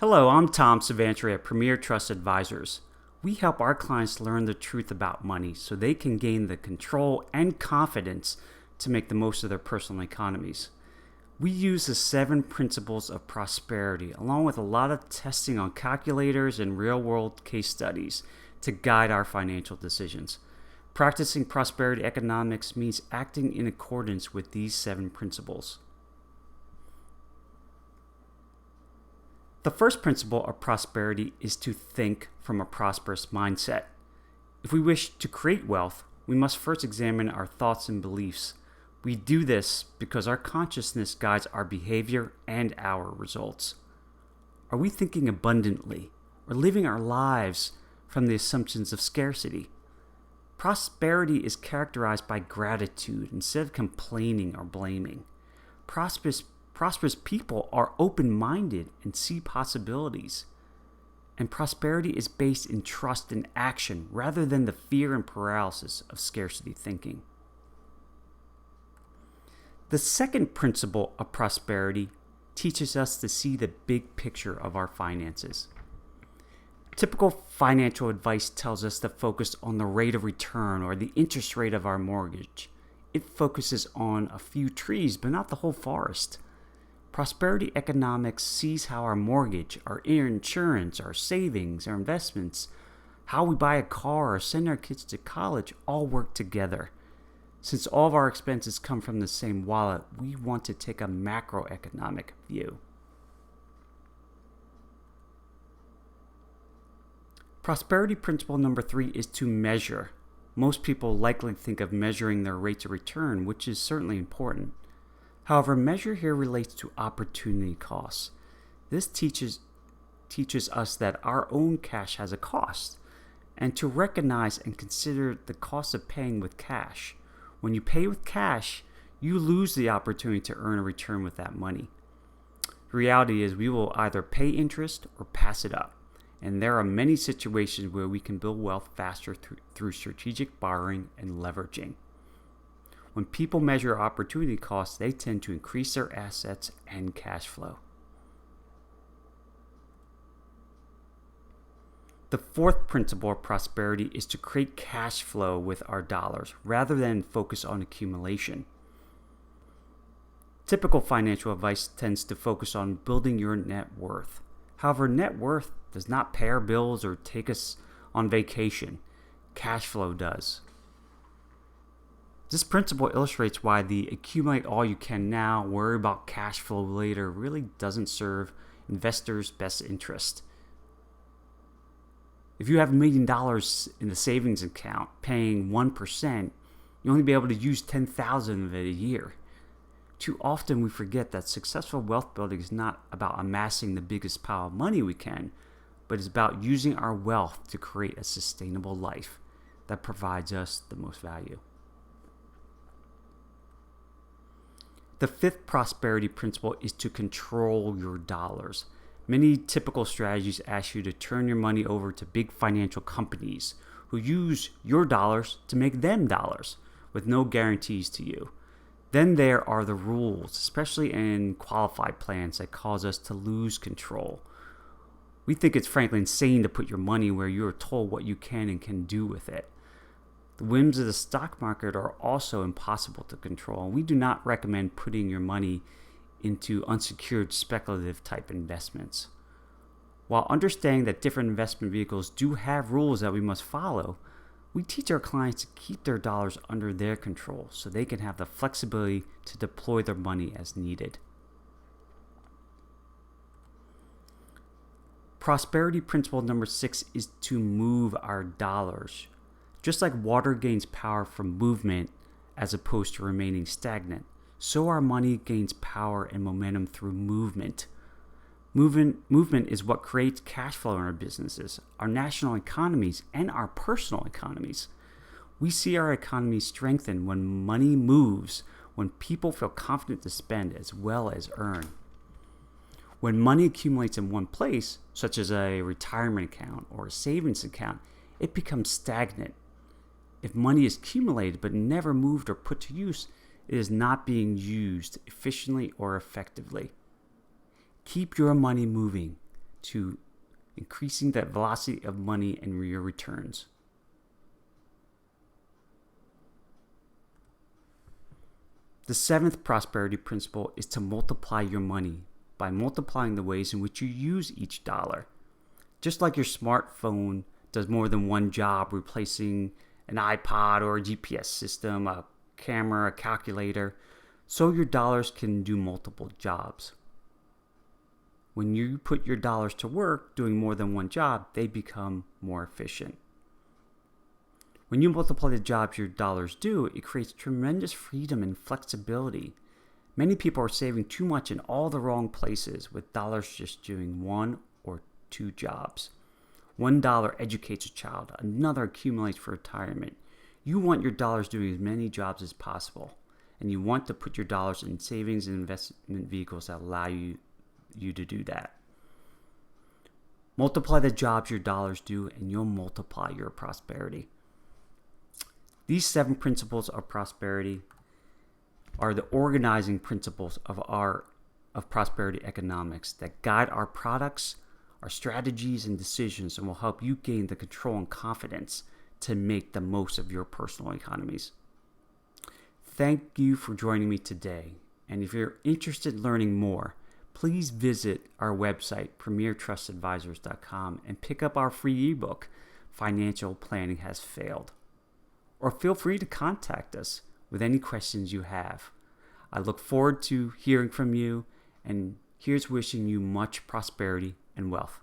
Hello, I'm Tom Suvansri at Premier Trust Advisors. We help our clients learn the truth about money so they can gain the control and confidence to make the most of their personal economies. We use the 7 principles of prosperity along with a lot of testing on calculators and real-world case studies to guide our financial decisions. Practicing prosperity economics means acting in accordance with these 7 principles. The first principle of prosperity is to think from a prosperous mindset. If we wish to create wealth, we must first examine our thoughts and beliefs. We do this because our consciousness guides our behavior and our results. Are we thinking abundantly or living our lives from the assumptions of scarcity? Prosperity is characterized by gratitude instead of complaining or blaming. Prosperous people are open-minded and see possibilities. And prosperity is based in trust and action rather than the fear and paralysis of scarcity thinking. The second principle of prosperity teaches us to see the big picture of our finances. Typical financial advice tells us to focus on the rate of return or the interest rate of our mortgage. It focuses on a few trees, but not the whole forest. Prosperity economics sees how our mortgage, our insurance, our savings, our investments, how we buy a car or send our kids to college all work together. Since all of our expenses come from the same wallet, we want to take a macroeconomic view. Prosperity principle number 3 is to measure. Most people likely think of measuring their rates of return, which is certainly important. However, measure here relates to opportunity costs. This teaches us that our own cash has a cost, and to recognize and consider the cost of paying with cash. When you pay with cash, you lose the opportunity to earn a return with that money. The reality is we will either pay interest or pass it up, and there are many situations where we can build wealth faster through strategic borrowing and leveraging. When people measure opportunity costs, they tend to increase their assets and cash flow. The fourth principle of prosperity is to create cash flow with our dollars rather than focus on accumulation. Typical financial advice tends to focus on building your net worth. However, net worth does not pay our bills or take us on vacation. Cash flow does. This principle illustrates why the accumulate all you can now, worry about cash flow later really doesn't serve investors' best interest. If you have $1 million in the savings account paying 1%, you'll only be able to use $10,000 of it a year. Too often we forget that successful wealth building is not about amassing the biggest pile of money we can, but is about using our wealth to create a sustainable life that provides us the most value. The fifth prosperity principle is to control your dollars. Many typical strategies ask you to turn your money over to big financial companies who use your dollars to make them dollars with no guarantees to you. Then there are the rules, especially in qualified plans, that cause us to lose control. We think it's frankly insane to put your money where you are told what you can and can do with it. The whims of the stock market are also impossible to control, and we do not recommend putting your money into unsecured speculative type investments. While understanding that different investment vehicles do have rules that we must follow, we teach our clients to keep their dollars under their control so they can have the flexibility to deploy their money as needed. Prosperity principle number 6 is to move our dollars. Just like water gains power from movement as opposed to remaining stagnant, so our money gains power and momentum through movement. Movement is what creates cash flow in our businesses, our national economies, and our personal economies. We see our economy strengthen when money moves, when people feel confident to spend as well as earn. When money accumulates in one place, such as a retirement account or a savings account, it becomes stagnant. If money is accumulated but never moved or put to use, it is not being used efficiently or effectively. Keep your money moving. to increasing the velocity of money and your returns. The seventh prosperity principle is to multiply your money by multiplying the ways in which you use each dollar. Just like your smartphone does more than one job, replacing an iPod or a GPS system, a camera, a calculator, so your dollars can do multiple jobs. When you put your dollars to work doing more than one job, they become more efficient. When you multiply the jobs your dollars do, it creates tremendous freedom and flexibility. Many people are saving too much in all the wrong places, with dollars just doing one or two jobs. $1 educates a child, another accumulates for retirement. You want your dollars doing as many jobs as possible, and you want to put your dollars in savings and investment vehicles that allow you to do that. Multiply the jobs your dollars do, and you'll multiply your prosperity. These 7 principles of prosperity are the organizing principles of prosperity economics that guide our products, our strategies, and decisions, and will help you gain the control and confidence to make the most of your personal economies. Thank you for joining me today. And if you're interested in learning more, please visit our website, premiertrustadvisors.com, and pick up our free ebook, Financial Planning Has Failed. Or feel free to contact us with any questions you have. I look forward to hearing from you, and here's wishing you much prosperity and wealth.